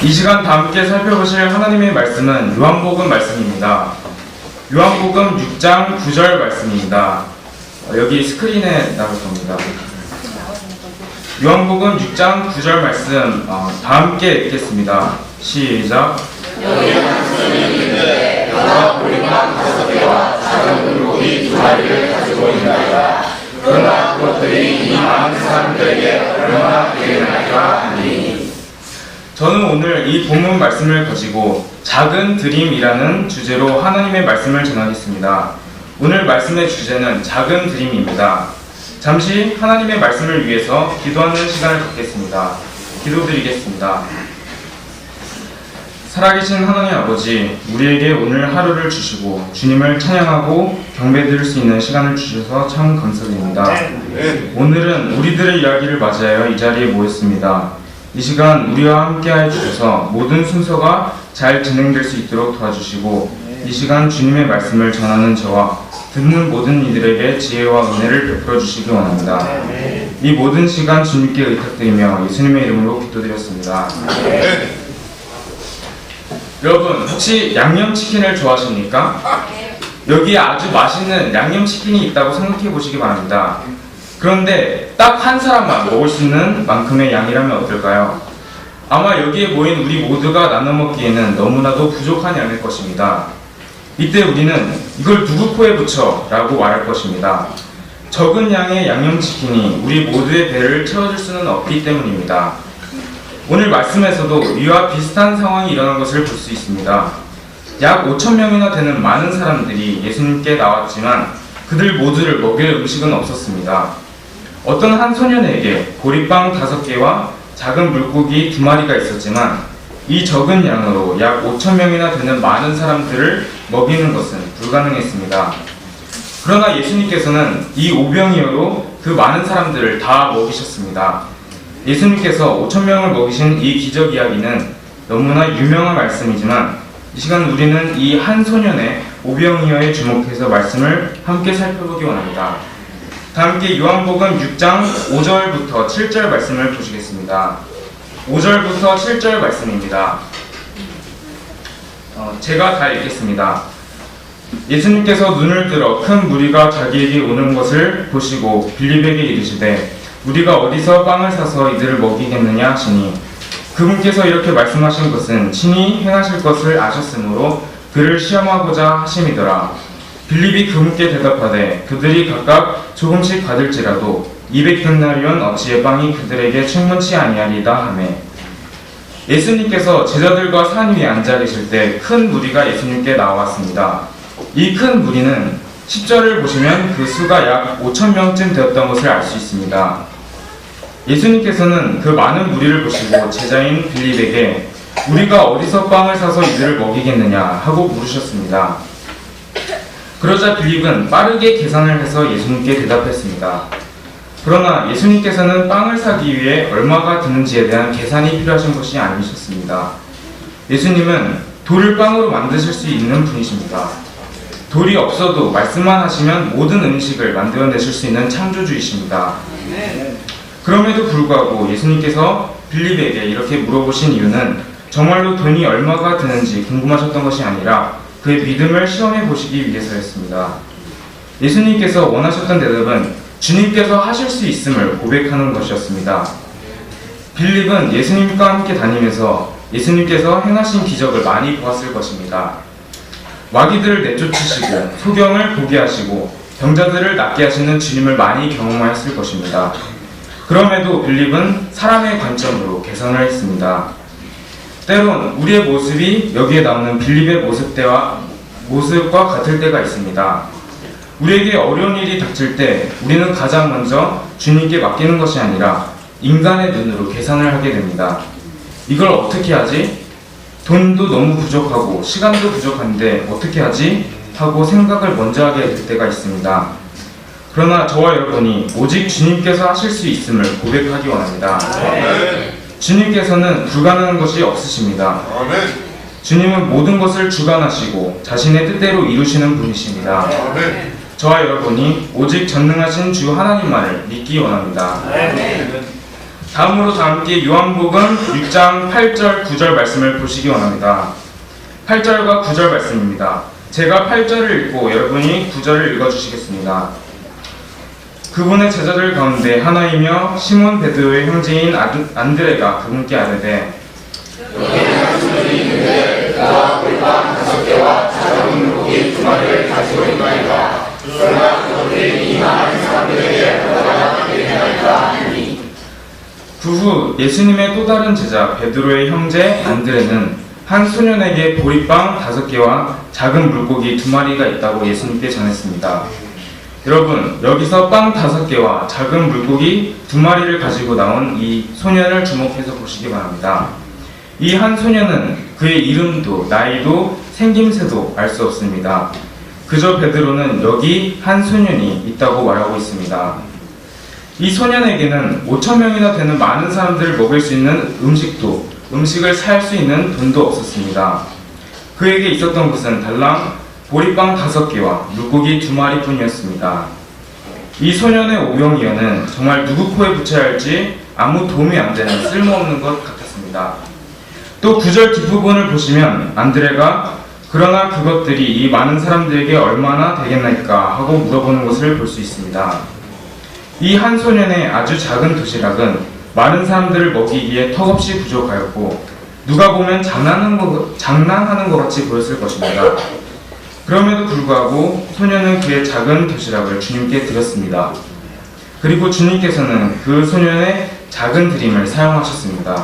이 시간 다 함께 살펴보실 하나님의 말씀은 요한복음 말씀입니다. 요한복음 6장 9절 말씀입니다. 여기 스크린에 나올 겁니다. 요한복음 6장 9절 말씀 다 함께 읽겠습니다. 시작. 여기는 선생님인데 여러 보리만 5개와 작은 물고기 2마리를 가지고 있나이다. 그러나 그것들이 이 많은 사람들에게 얼마나 되겠나이까 하니. 저는 오늘 이 본문 말씀을 가지고 작은 드림이라는 주제로 하나님의 말씀을 전하겠습니다. 오늘 말씀의 주제는 작은 드림입니다. 잠시 하나님의 말씀을 위해서 기도하는 시간을 갖겠습니다. 기도드리겠습니다. 살아계신 하나님 아버지, 우리에게 오늘 하루를 주시고 주님을 찬양하고 경배드릴 수 있는 시간을 주셔서 참 감사드립니다. 오늘은 우리들의 이야기를 맞이하여 이 자리에 모였습니다. 이 시간 우리와 함께하여 주셔서 모든 순서가 잘 진행될 수 있도록 도와주시고 이 시간 주님의 말씀을 전하는 저와 듣는 모든 이들에게 지혜와 은혜를 베풀어 주시기 원합니다. 이 모든 시간 주님께 의탁드리며 예수님의 이름으로 기도드렸습니다. 여러분, 혹시 양념치킨을 좋아하십니까? 여기에 아주 맛있는 양념치킨이 있다고 생각해 보시기 바랍니다. 그런데 딱 한 사람만 먹을 수 있는 만큼의 양이라면 어떨까요? 아마 여기에 모인 우리 모두가 나눠 먹기에는 너무나도 부족한 양일 것입니다. 이때 우리는 이걸 누구 코에 붙여? 라고 말할 것입니다. 적은 양의 양념치킨이 우리 모두의 배를 채워줄 수는 없기 때문입니다. 오늘 말씀에서도 이와 비슷한 상황이 일어난 것을 볼 수 있습니다. 약 5,000명이나 되는 많은 사람들이 예수님께 나왔지만 그들 모두를 먹일 음식은 없었습니다. 어떤 한 소년에게 보리빵 5개와 작은 물고기 2마리가 있었지만 이 적은 양으로 약 5,000명이나 되는 많은 사람들을 먹이는 것은 불가능했습니다. 그러나 예수님께서는 이 오병이어로 그 많은 사람들을 다 먹이셨습니다. 예수님께서 5,000명을 먹이신 이 기적 이야기는 너무나 유명한 말씀이지만 이 시간 우리는 이 한 소년의 오병이어에 주목해서 말씀을 함께 살펴보기 원합니다. 다 함께 요한복음 6장 5절부터 7절 말씀을 보시겠습니다. 5절부터 7절 말씀입니다. 제가 다 읽겠습니다. 예수님께서 눈을 들어 큰 무리가 자기에게 오는 것을 보시고 빌립에게 이르시되 우리가 어디서 빵을 사서 이들을 먹이겠느냐 하시니 그분께서 이렇게 말씀하신 것은 친히 행하실 것을 아셨으므로 그를 시험하고자 하심이더라. 빌립이 그분께 대답하되 그들이 각각 조금씩 받을지라도 200데나리온 어치의 빵이 그들에게 충분치 아니하리다 하매 예수님께서 제자들과 산 위에 앉아 계실 때 큰 무리가 예수님께 나왔습니다. 이 큰 무리는 10절을 보시면 그 수가 약 5,000명쯤 되었던 것을 알 수 있습니다. 예수님께서는 그 많은 무리를 보시고 제자인 빌립에게 우리가 어디서 빵을 사서 이들을 먹이겠느냐 하고 물으셨습니다. 그러자 빌립은 빠르게 계산을 해서 예수님께 대답했습니다. 그러나 예수님께서는 빵을 사기 위해 얼마가 드는지에 대한 계산이 필요하신 것이 아니셨습니다. 예수님은 돌을 빵으로 만드실 수 있는 분이십니다. 돌이 없어도 말씀만 하시면 모든 음식을 만들어내실 수 있는 창조주이십니다. 그럼에도 불구하고 예수님께서 빌립에게 이렇게 물어보신 이유는 정말로 돈이 얼마가 드는지 궁금하셨던 것이 아니라 그의 믿음을 시험해 보시기 위해서였습니다. 예수님께서 원하셨던 대답은 주님께서 하실 수 있음을 고백하는 것이었습니다. 빌립은 예수님과 함께 다니면서 예수님께서 행하신 기적을 많이 보았을 것입니다. 마귀들을 내쫓으시고 소경을 보게 하시고 병자들을 낫게 하시는 주님을 많이 경험하였을 것입니다. 그럼에도 빌립은 사람의 관점으로 계산을 했습니다. 때론 우리의 모습이 여기에 나오는 빌립의 모습과 같을 때가 있습니다. 우리에게 어려운 일이 닥칠 때 우리는 가장 먼저 주님께 맡기는 것이 아니라 인간의 눈으로 계산을 하게 됩니다. 이걸 어떻게 하지? 돈도 너무 부족하고 시간도 부족한데 어떻게 하지? 하고 생각을 먼저 하게 될 때가 있습니다. 그러나 저와 여러분이 오직 주님께서 하실 수 있음을 고백하기 원합니다. 주님께서는 불가능한 것이 없으십니다. 주님은 모든 것을 주관하시고 자신의 뜻대로 이루시는 분이십니다. 저와 여러분이 오직 전능하신 주 하나님만을 믿기 원합니다. 다음으로 다 함께 요한복음 6장 8절 9절 말씀을 보시기 원합니다. 8절과 9절 말씀입니다. 제가 8절을 읽고 여러분이 9절을 읽어주시겠습니다. 그분의 제자들 가운데 하나이며 시몬 베드로의 형제인 안드레가 그분께 아뢰되 여기는 한 소년이 있는데 그가 물방 5개와 작은 물고기 2마리를 가지고 있나이다. 그러나 그들이 이 많은 사람들에게 얼마나 되겠나이까 하니. 그 후 예수님의 또 다른 제자 베드로의 형제 안드레는 한 소년에게 보리빵 5개와 작은 물고기 2마리가 있다고 예수님께 전했습니다. 여러분, 여기서 빵 5개와 작은 물고기 2마리를 가지고 나온 이 소년을 주목해서 보시기 바랍니다. 이 한 소년은 그의 이름도 나이도 생김새도 알 수 없습니다. 그저 베드로는 여기 한 소년이 있다고 말하고 있습니다. 이 소년에게는 5,000명이나 되는 많은 사람들을 먹일 수 있는 음식을 살 수 있는 돈도 없었습니다. 그에게 있었던 것은 달랑 보리빵 5개와 물고기 2마리 뿐이었습니다. 이 소년의 오병이어는 정말 누구 코에 붙여야 할지 아무 도움이 안 되는 쓸모없는 것 같았습니다. 또 9절 뒷부분을 보시면 안드레가 그러나 그것들이 이 많은 사람들에게 얼마나 되겠나이까 하고 물어보는 것을 볼 수 있습니다. 이 한 소년의 아주 작은 도시락은 많은 사람들을 먹이기에 턱없이 부족하였고 누가 보면 장난하는 것 같이 보였을 것입니다. 그럼에도 불구하고 소년은 그의 작은 도시락을 주님께 드렸습니다. 그리고 주님께서는 그 소년의 작은 드림을 사용하셨습니다.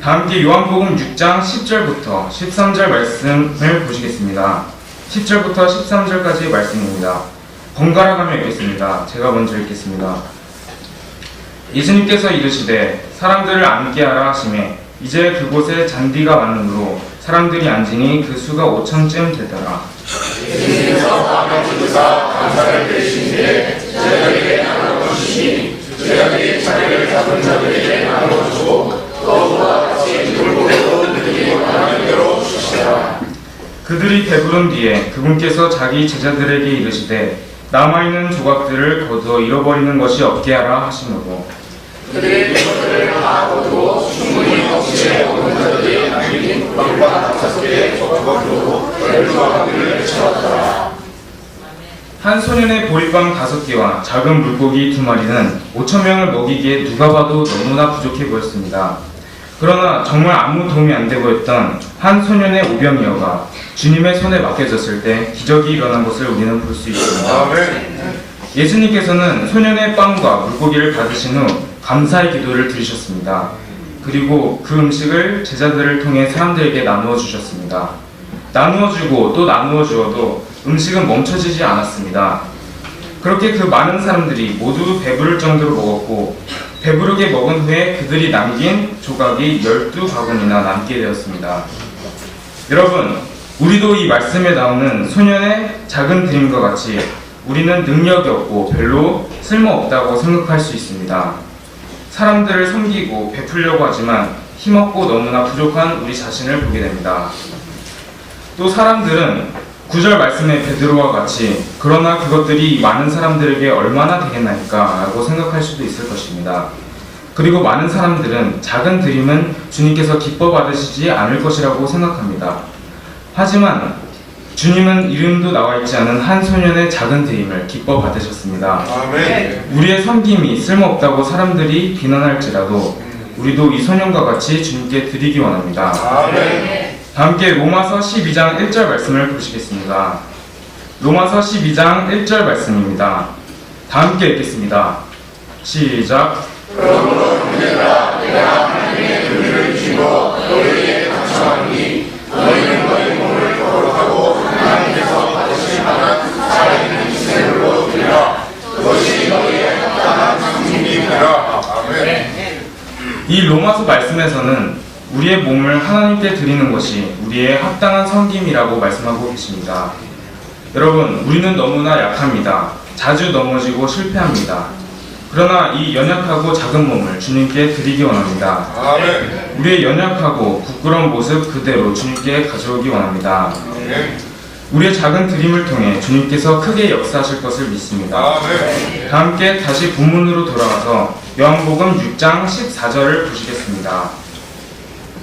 다 함께 요한복음 6장 10절부터 13절 말씀을 보시겠습니다. 10절부터 13절까지의 말씀입니다. 번갈아 가며 읽겠습니다. 제가 먼저 읽겠습니다. 예수님께서 이르시되 사람들을 앉게 하라 하시매 이제 그곳에 잔디가 많으므로 사람들이 앉으니 그 수가 5,000쯤 되더라. 예수님께서 밤에 부르사 감사를 드리신 뒤에 제자들에게 나누어 주시니 제자들이 자리를 잡은 자들에게 나누어 주고 또 그와 같이 물고기도 그들이 원하는 대로 주시더라. 그들이 배부른 뒤에 그분께서 자기 제자들에게 이르시되 남아있는 조각들을 거두어 잃어버리는 것이 없게 하라 하시므로 그들이 그것들을 다 거두고 충분히 먹기에 오는 자들이 남긴 물방울 5개의 조각으로 12조각을 채웠더라. 한 소년의 보리빵 5개와 작은 물고기 2마리는 5,000명을 먹이기에 누가 봐도 너무나 부족해 보였습니다. 그러나 정말 아무 도움이 안 돼 보였던 한 소년의 오병이어가 주님의 손에 맡겨졌을 때 기적이 일어난 것을 우리는 볼 수 있습니다. 예수님께서는 소년의 빵과 물고기를 받으신 후 감사의 기도를 드리셨습니다. 그리고 그 음식을 제자들을 통해 사람들에게 나누어 주셨습니다. 나누어 주고 또 나누어 주어도 음식은 멈춰지지 않았습니다. 그렇게 그 많은 사람들이 모두 배부를 정도로 먹었고 배부르게 먹은 후에 그들이 남긴 조각이 12바구니나 남게 되었습니다. 여러분, 우리도 이 말씀에 나오는 소년의 작은 드림과 같이 우리는 능력이 없고 별로 쓸모없다고 생각할 수 있습니다. 사람들을 섬기고 베풀려고 하지만 힘없고 너무나 부족한 우리 자신을 보게 됩니다. 또 사람들은 9절 말씀의 베드로와 같이 그러나 그것들이 많은 사람들에게 얼마나 되겠나이까 라고 생각할 수도 있을 것입니다. 그리고 많은 사람들은 작은 드림은 주님께서 기뻐 받으시지 않을 것이라고 생각합니다. 하지만 주님은 이름도 나와 있지 않은 한 소년의 작은 드림을 기뻐 받으셨습니다. 아멘. 우리의 섬김이 쓸모없다고 사람들이 비난할지라도 우리도 이 소년과 같이 주님께 드리기 원합니다. 아멘. 함께 로마서 12장 1절 말씀을 보시겠습니다. 로마서 12장 1절 말씀입니다. 다 함께 읽겠습니다. 시작. 그러므로 형제들아 내가 하나님의 은혜를 주시고 너희에게 감사하니 너희는 너희 몸을 거룩하고 하나님께서 받으실 만한 살아있는 희생으로 드리라. 그것이 너희의 합당한 상징이니라. 아멘. 이 로마서 말씀에서는 우리의 몸을 하나님께 드리는 것이 우리의 합당한 섬김이라고 말씀하고 계십니다. 여러분, 우리는 너무나 약합니다. 자주 넘어지고 실패합니다. 그러나 이 연약하고 작은 몸을 주님께 드리기 원합니다. 아멘. 우리의 연약하고 부끄러운 모습 그대로 주님께 가져오기 원합니다. 아멘. 우리의 작은 드림을 통해 주님께서 크게 역사하실 것을 믿습니다. 아멘. 다 함께 다시 본문으로 돌아가서 요한복음 6장 14절을 보시겠습니다.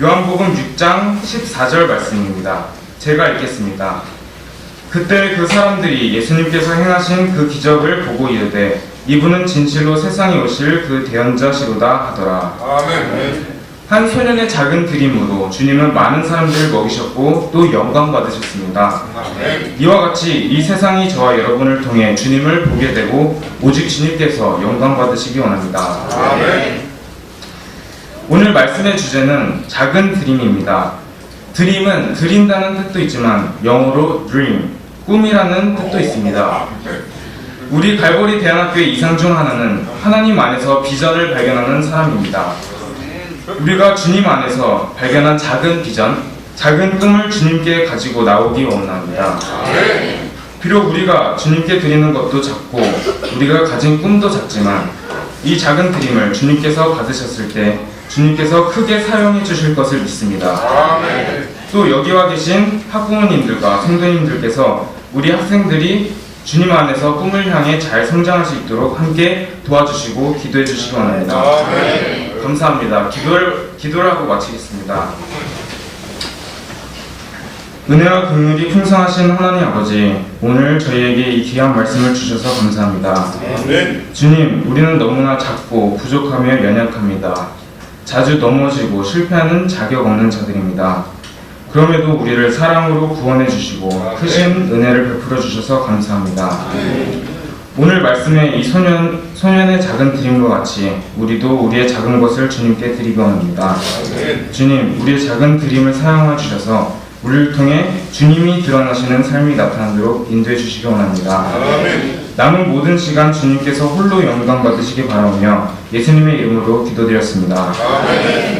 요한복음 6장 14절 말씀입니다. 제가 읽겠습니다. 그때 그 사람들이 예수님께서 행하신 그 기적을 보고 이르되 이분은 진실로 세상에 오실 그 대언자시로다 하더라. 아멘. 한 소년의 작은 드림으로 주님은 많은 사람들을 먹이셨고 또 영광 받으셨습니다. 아멘. 이와 같이 이 세상이 저와 여러분을 통해 주님을 보게 되고 오직 주님께서 영광 받으시기 원합니다. 아멘. 오늘 말씀의 주제는 작은 드림입니다. 드림은 드린다는 뜻도 있지만 영어로 dream, 꿈이라는 뜻도 있습니다. 우리 갈보리 대안학교의 이상 중 하나는 하나님 안에서 비전을 발견하는 사람입니다. 우리가 주님 안에서 발견한 작은 비전, 작은 꿈을 주님께 가지고 나오기 원합니다. 비록 우리가 주님께 드리는 것도 작고 우리가 가진 꿈도 작지만 이 작은 드림을 주님께서 받으셨을 때 주님께서 크게 사용해 주실 것을 믿습니다. 또 여기 와 계신 학부모님들과 성도님들께서 우리 학생들이 주님 안에서 꿈을 향해 잘 성장할 수 있도록 함께 도와주시고 기도해 주시기 원합니다. 감사합니다. 기도를 하고 마치겠습니다. 은혜와 긍휼이 풍성하신 하나님 아버지, 오늘 저희에게 이 귀한 말씀을 주셔서 감사합니다. 주님, 우리는 너무나 작고 부족하며 연약합니다. 자주 넘어지고 실패하는 자격 없는 자들입니다. 그럼에도 우리를 사랑으로 구원해 주시고 크신 은혜를 베풀어 주셔서 감사합니다. 오늘 말씀의 이 소년의 작은 드림과 같이 우리도 우리의 작은 것을 주님께 드리기 원합니다. 주님, 우리의 작은 드림을 사용해 주셔서 우리를 통해 주님이 드러나시는 삶이 나타나도록 인도해 주시기 원합니다. 남은 모든 시간 주님께서 홀로 영광 받으시기 바라며 예수님의 이름으로 기도드렸습니다.